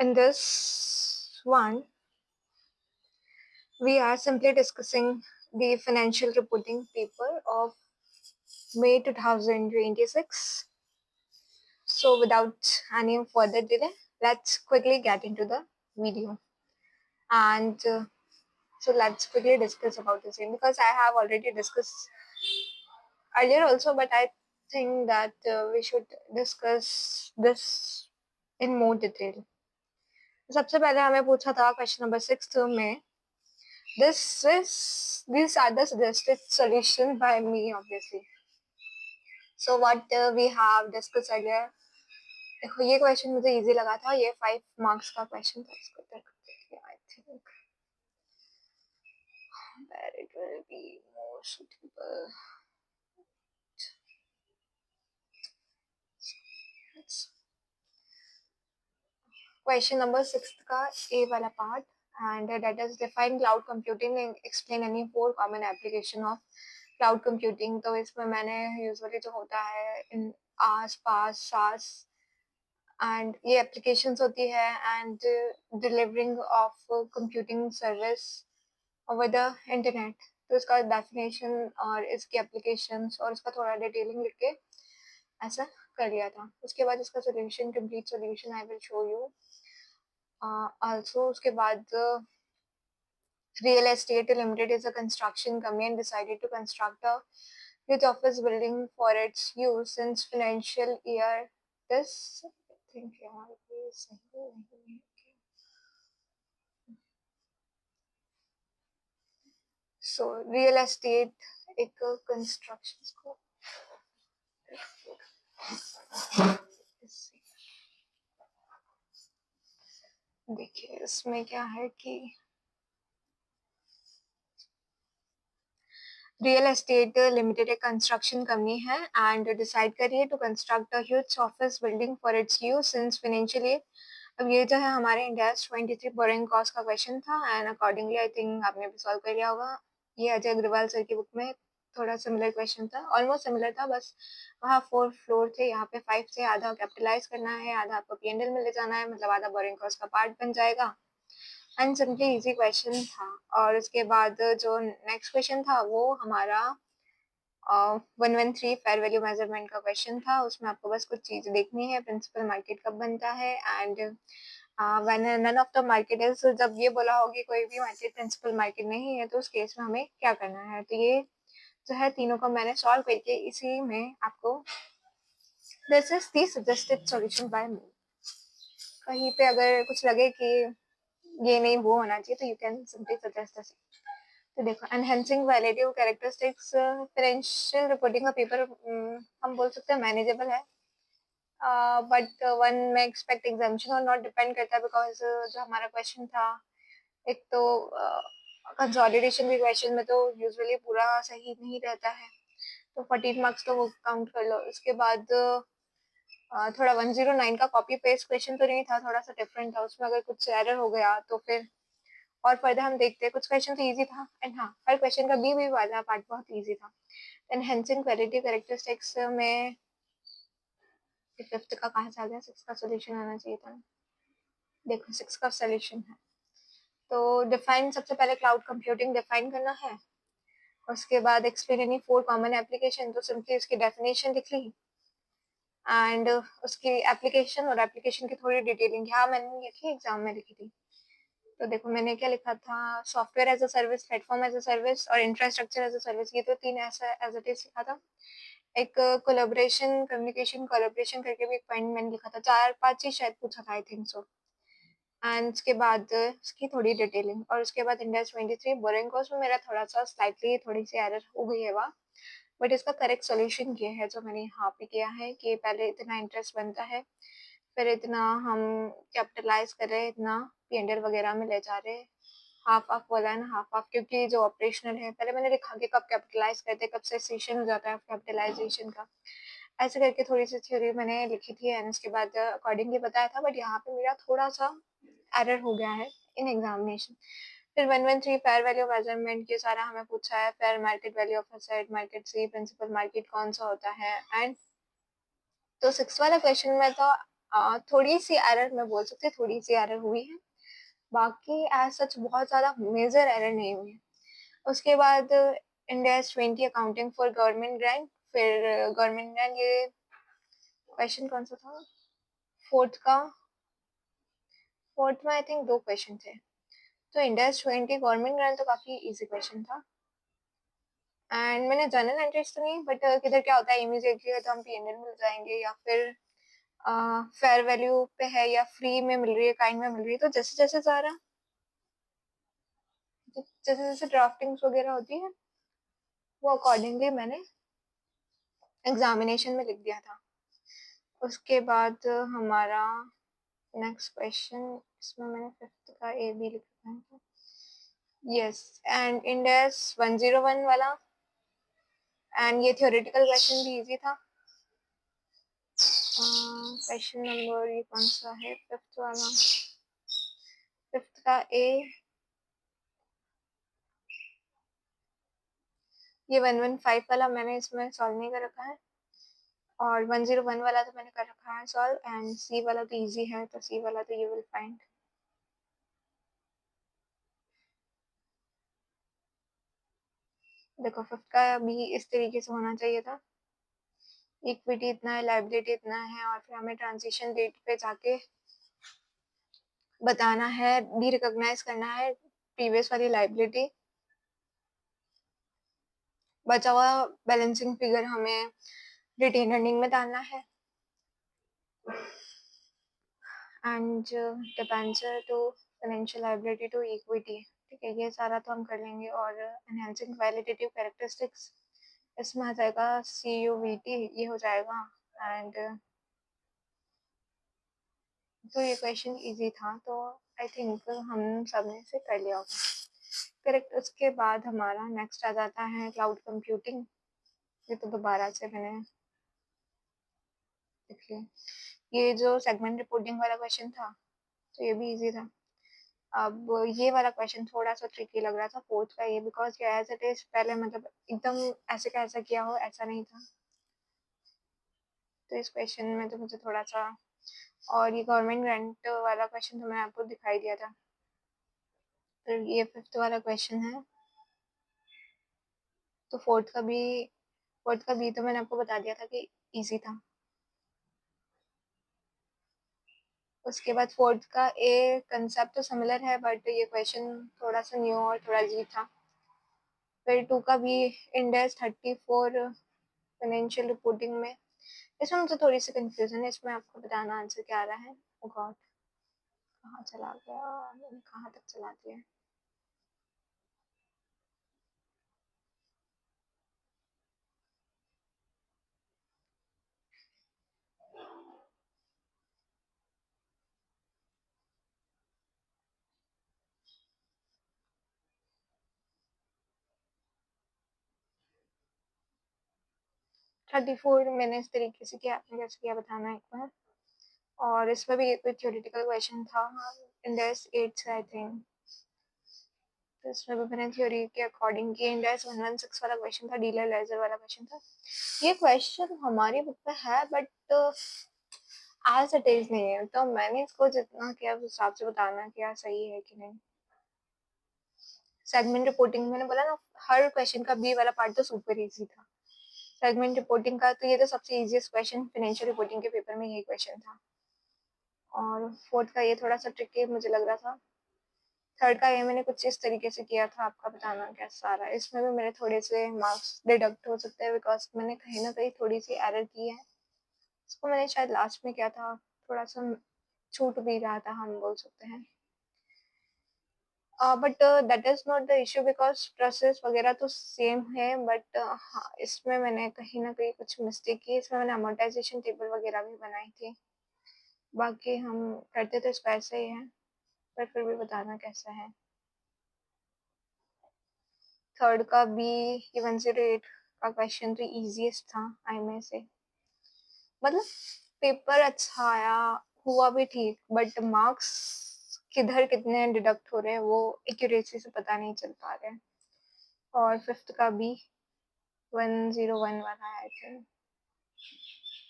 In this one, we are simply discussing the financial reporting paper of May 2026. So, without any further delay, let's quickly get into the video. And so, let's quickly discuss about the same because I have already discussed earlier also, but I think that we should discuss this in more detail. सबसे पहले हमें पूछा था question number 6 में these are the suggested solution by me obviously. So what we have discussed earlier. देखो ये question मुझे easy लगा था, ये 5 मार्क्स का क्वेश्चन था. इसको देखते हैं. I think where it will be more suitable. Question number 6 का A वाला part and that is define cloud computing and explain any 4 common application of cloud computing. तो इसमें मैंने यूजुअली जो होता है इन आस पास सास एंड ये एप्लीकेशंस होती है and delivering of computing service over the internet. तो इसका डेफिनेशन और इसकी एप्लीकेशंस और इसका थोड़ा डिटेलिंग लिख के ऐसा कर लिया था. उसके बाद इसका solution, complete solution I will show you. Also उसके बाद Real Estate Limited is a construction company and decided to construct a huge office building for its use since financial year this. I think यहाँ पे सही नहीं है. So real estate एक construction को देखिए इसमें क्या है कि रियल एस्टेट लिमिटेड एक कंस्ट्रक्शन कंपनी है एंड डिसाइड करिए to construct a huge office building for its use since financial year. अब ये जो है हमारे इंडिया 23 बोरिंग कॉस्ट का क्वेश्चन था एंड अकॉर्डिंगली आई थिंक आपने भी सॉल्व कर लिया होगा. ये अजय अग्रवाल सर की बुक में थोड़ा सिमिलर क्वेश्चन था, ऑलमोस्ट सिमिलर था, बस वहाँ 4 फ्लोर थे, यहाँ पे 5 थे. आधा कैपिटलाइज करना है, आधा आपको पीएनएल में ले जाना है, मतलब आधा बोरिंग कॉस्ट का पार्ट बन जाएगा एंड सिंपली इजी क्वेश्चन था. और उसके बाद जो नेक्स्ट क्वेश्चन था वो हमारा 113 फेयर वैल्यू मेजरमेंट का क्वेश्चन था. उसमें आपको बस कुछ चीज देखनी है, प्रिंसिपल मार्केट कब बनता है and when none of the market is. जब ये बोला हो कि कोई भी मार्केट प्रिंसिपल मार्केट नहीं है तो उस केस में हमें क्या करना है. तो ये जो है तीनों को मैंने सॉल्व करके इसी में आपको this is the suggested solution by me. कहीं पे अगर कुछ लगे कि ये नहीं वो होना चाहिए तो you can simply suggest the. तो देखो एनहेंसिंग वैलिडिव कैरेक्टरिस्टिक्स फाइनेंशियल रिपोर्टिंग का पेपर हम बोल सकते हैं मैनेजेबल है, बट वन में एक्सपेक्ट एग्जामिशन और नॉट डिपेंड करता है बिकॉज जो हमारा क्वेश्चन था एक तो कंसोलिडेशन के क्वेश्चन में तो यूजुअली पूरा सही नहीं रहता है, तो 14 मार्क्स तो वो काउंट कर लो. उसके बाद थोड़ा 109 का कॉपी पेस्ट क्वेश्चन तो नहीं था, थोड़ा सा डिफरेंट था, उसमें अगर कुछ एरर हो गया तो फिर और फर्दर हम देखते हैं. कुछ क्वेश्चन तो इजी था एंड हाँ हर क्वेश्चन का बी वाला पार्ट बहुत इजी था. एनहेंसिंग क्वालिटी कैरेक्टरिस्टिक्स में फिफ्थ का कहाँ से आ गया, 6 का सोल्यूशन आना चाहिए था. देखो 6 का सोल्यूशन है तो डिफाइन, सबसे पहले क्लाउड कंप्यूटिंग डिफाइन करना है. उसके बाद एक्सप्लेन एनी 4 कॉमन एप्लीकेशन, तो सिंपली उसकी डेफिनेशन लिख ली एंड उसकी एप्लीकेशन और एप्लीकेशन की थोड़ी डिटेलिंग यहाँ मैंने लिखी, एग्जाम में लिखी थी. तो देखो मैंने क्या लिखा था, software as a service, platform as a service और इंफ्रास्ट्रक्चर एज अ सर्विस. ये तो 3 ऐसा एज इट इज लिखा था. एक कोलैबोरेशन, कम्युनिकेशन, कोलैबोरेशन करके भी एक पॉइंट मैंने लिखा था. 4-5 ही शायद पूछा था आई थिंक सो. एंड उसके बाद उसकी थोड़ी डिटेलिंग और उसके बाद इंडेक्स 23 बोरिंग कॉस्ट में मेरा थोड़ा सा स्लाइटली थोड़ी सी एरर हो गई है वहाँ, बट इसका करेक्ट सोल्यूशन ये है जो मैंने यहाँ पे किया है कि पहले इतना इंटरेस्ट बनता है, फिर इतना हम कैपिटलाइज कर रहे हैं, इतना पीएनएल वगैरह में ले जा रहे हैं, हाफ ऑफ बोला है ना, हाफ ऑफ, क्योंकि जो ऑपरेशनल है पहले मैंने लिखा कि कब कैपिटलाइज करते हैं, कब से सेशन हो जाता है कैपिटलाइजेशन का, ऐसे करके थोड़ी सी थ्योरी मैंने लिखी थी एंड उसके बाद अकॉर्डिंगली बताया था. बट यहाँ पे मेरा थोड़ा सा एरर हो गया है इन एग्जामिनेशन. फिर 113 फेयर वैल्यू मेजरमेंट, ये सारा हमें पूछा है. Fair market value of asset, market C, principal market कौन सा होता है. एंड तो 6 वाला क्वेश्चन में तो थोड़ी सी एरर मैं बोल सकती हूँ, थोड़ी सी एरर हुई है, बाकी एज सच बहुत ज़्यादा मेजर एरर नहीं हुई है। उसके बाद इंडेस 20 अकाउंटिंग फॉर गवर्नमेंट ग्रांट, फिर गवर्नमेंट ग्रांट, ये क्वेश्चन कौन सा था, फोर्थ का, फोर्थ में आई थिंक 2 क्वेश्चन थे। तो इंडेस 20 गवर्नमेंट ग्रांट तो काफ़ी इजी क्वेश्चन था। एंड मैंने जर्नल एंट्रीज तो नहीं, बट किधर क्या होता है, इमीडिएटली तो हम पीएनएल मिल जाएंगे, या फिर फेयर वैल्यू पे है, या फ्री में मिल रही है, काइंड में मिल रही है, तो जैसे जैसे सारा जैसे जैसे ड्राफ्टिंग्स वगैरह होती है वो अकॉर्डिंगली मैंने एग्जामिनेशन में लिख दिया था। उसके बाद हमारा नेक्स्ट क्वेश्चन, इसमें मैंने फिफ्थ का ए बी लिखा है, यस, एंड इंडेस 101 वाला, एंड ये थ्योरेटिकल क्वेश्चन भी इजी था। क्वेश्चन नंबर ये कौन सा है, फिफ्थ वाला, फिफ्थ का ए, ये 115 वाला मैंने इसमें सॉल्व नहीं कर रखा है, और 101 वाला तो मैंने कर रखा है सॉल्व, एंड सी वाला तो इजी है, तो सी वाला तो यू विल फाइंड। देखो फिफ्थ का भी इस तरीके से होना चाहिए था, इक्विटी इतना है, लायबिलिटी इतना है, और फिर हमें ट्रांजिशन डेट पे जाके बताना है, भी रिकॉग्नाइज करना है प्रीवियस वाली लायबिलिटी, बचा हुआ बैलेंसिंग फिगर हमें रिटेन अर्निंग में डालना है, and debenture to financial liability to equity, ठीक है, ये सारा तो हम कर लेंगे। और एनहांसिंग क्वालिटेटिव कैरेक्टरिस्टिक्स, इसमें आ जाएगा CUVT, ये हो जाएगा, एंड तो ये क्वेश्चन इजी था, तो आई थिंक हम सब ने से कर लिया होगा करेक्ट। उसके बाद हमारा नेक्स्ट आ जाता है क्लाउड कंप्यूटिंग, ये तो दोबारा से मैंने लिख लिया। ये जो सेगमेंट रिपोर्टिंग वाला क्वेश्चन था तो ये भी इजी था। अब ये वाला क्वेश्चन थोड़ा सा ट्रिकी लग रहा था, फोर्थ का ये, बिकॉज एज इट इज पहले मतलब एकदम ऐसे का ऐसा किया हो ऐसा नहीं था, तो इस क्वेश्चन में तो मुझे थोड़ा सा, और ये गवर्नमेंट ग्रांट वाला क्वेश्चन तो मैंने आपको दिखाई दिया था। फिर ये फिफ्थ वाला क्वेश्चन है, तो फोर्थ का बी तो मैंने आपको बता दिया था कि इजी था। उसके बाद फोर्थ का ए कंसेप्ट तो सिमिलर है, बट ये क्वेश्चन थोड़ा सा न्यू और थोड़ा अजीब था। फिर टू का भी इंडेक्स 34 फाइनेंशियल रिपोर्टिंग में, इसमें मुझे थोड़ी सी कंफ्यूजन है, इसमें आपको बताना आंसर क्या आ रहा है। ओ गॉड, कहाँ चला गया, मैंने कहाँ तक चला दिया। 34 मैंने इस तरीके से किया, आपने कैसे किया बताना है एक बार। और इसमें भी कोई थ्योरेटिकल क्वेश्चन था, इंडेक्स 8 आई थिंक, तो इसमें भी मैंने थ्योरी के अकॉर्डिंग किया। इंडेक्स 116 वाला क्वेश्चन था, डीलर लेजर वाला क्वेश्चन था। ये क्वेश्चन हमारी बुक में है, बट एज इट इज नहीं है, तो मैंने इसको जितना किया उस हिसाब से बताना क्या सही है कि नहीं। सेगमेंट रिपोर्टिंग मैंने बोला ना, हर क्वेश्चन का बी वाला पार्ट तो सुपर इजी था। सेगमेंट रिपोर्टिंग का तो ये तो सबसे इजीएस्ट क्वेश्चन फाइनेंशियल रिपोर्टिंग के पेपर में यही क्वेश्चन था। और फोर्थ का ये थोड़ा सा ट्रिकी मुझे लग रहा था। थर्ड का ये मैंने कुछ इस तरीके से किया था, आपका बताना कैसा आ रहा है। इसमें भी मेरे थोड़े से मार्क्स डिडक्ट हो सकते हैं, बिकॉज मैंने कहीं ना कहीं थोड़ी सी एरर की है। इसको मैंने शायद लास्ट में किया था, थोड़ा सा छूट भी रहा था, हम बोल सकते हैं। But that is not the issue, because process वगैरह तो सेम है, बट हाँ इसमें मैंने कहीं ना कहीं कुछ मिस्टेक की। इसमें मैंने अमोर्टाइजेशन टेबल वगैरह भी बनाई थी, बाकी हम करते तो इसको ऐसे ही है, पर फिर भी बताना कैसा है। थर्ड का भी ये 108 का क्वेश्चन तो इजीएस्ट था आई में से, मतलब पेपर अच्छा आया, हुआ भी ठीक, बट मार्क्स किधर कितने डिडक्ट हो रहे हैं वो एक्यूरेसी से पता नहीं चल पा रहे हैं। और फिफ्थ का भी 101 वाला है I think,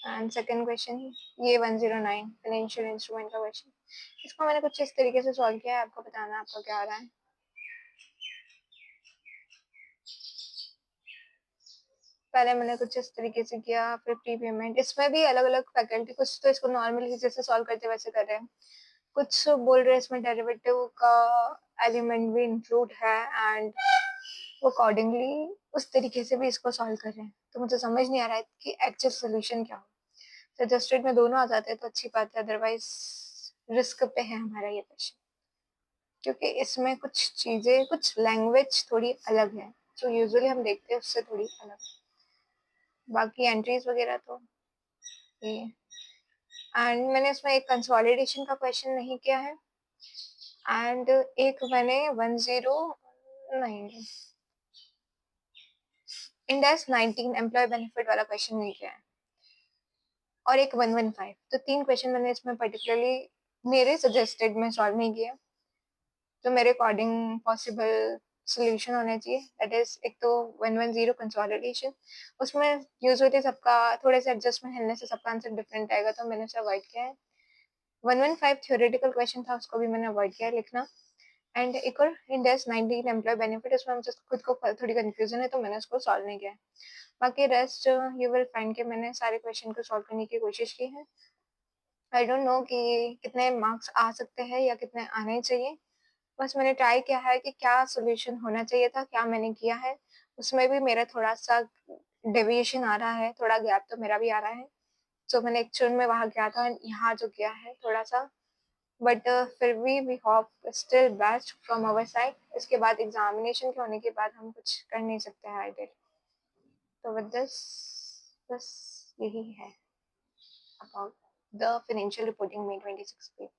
and second question ये 109 फाइनेंशियल इंस्ट्रूमेंट का क्वेश्चन, इसको मैंने कुछ इस तरीके से सॉल्व किया है, आपको बताना है आपका क्या आ रहा है। पहले मैंने कुछ इस तरीके से किया, फिर प्री पेमेंट, इसमें भी अलग अलग फैकल्टी, कुछ तो इसको नॉर्मली जैसे सॉल्व करते वैसे कर रहे हैं, कुछ बोल रहे हैं इसमें डेरिवेटिव का एलिमेंट भी इंक्लूड है एंड वो अकॉर्डिंगली उस तरीके से भी इसको सॉल्व कर रहे हैं, तो मुझे समझ नहीं आ रहा है कि एक्चुअल सोल्यूशन क्या हो। सजेस्टेड में दोनों आ जाते हैं तो अच्छी बात है, अदरवाइज रिस्क पे है हमारा ये क्वेश्चन, क्योंकि इसमें कुछ चीजें, कुछ लैंग्वेज थोड़ी अलग है जो यूजुअली हम देखते हैं उससे थोड़ी अलग है। बाकी एंट्रीज वगैरह तो ये, एंड मैंने इसमें एक कंसोलिडेशन का क्वेश्चन नहीं किया है, एंड एक मैंने 10 नहीं, इंडेक्स 19 एम्प्लॉय बेनिफिट वाला क्वेश्चन नहीं किया है, और एक 115, तो 3 क्वेश्चन मैंने इसमें पर्टिकुलरली मेरे सजेस्टेड में सॉल्व नहीं किया, जो मेरे अकॉर्डिंग पॉसिबल सॉल्यूशन होना चाहिए, दैट इज एक तो 110 कंसोलिडेशन, उसमें यूजुअली सबका थोड़े से एडजस्टमेंट हिलने से सबका आंसर डिफरेंट आएगा, तो मैंने उसे अवॉइड किया है। 115 थ्योरेटिकल क्वेश्चन था, उसको भी मैंने अवॉइड किया है लिखना, एंड एक और इंडेक्स 19 एम्प्लॉय बेनिफिट, उसमें मुझे खुद को थोड़ी कंफ्यूजन है तो मैंने उसको सॉल्व नहीं किया है। बाकी रेस्ट यू विल फाइंड के मैंने सारे क्वेश्चन को सॉल्व करने की कोशिश की है। आई डोंट नो कि कितने मार्क्स आ सकते हैं या कितने आने चाहिए, बस मैंने ट्राई किया है कि क्या सॉल्यूशन होना चाहिए था, क्या मैंने किया है, उसमें भी मेरा थोड़ा-सा डेविएशन आ रहा है, थोड़ा गैप तो मेरा भी आ रहा है। जो मैंने एक्चुअल में वहाँ किया था, यहाँ जो किया है थोड़ा-सा, बट फिर भी we hope still best from our side. इसके बाद एग्ज़ामिनेशन के होने के बाद हम कुछ कर नहीं सकते हैं आई गेस। तो विद दिस बस यही है अबाउट द फाइनेंशियल रिपोर्टिंग में 26 पे।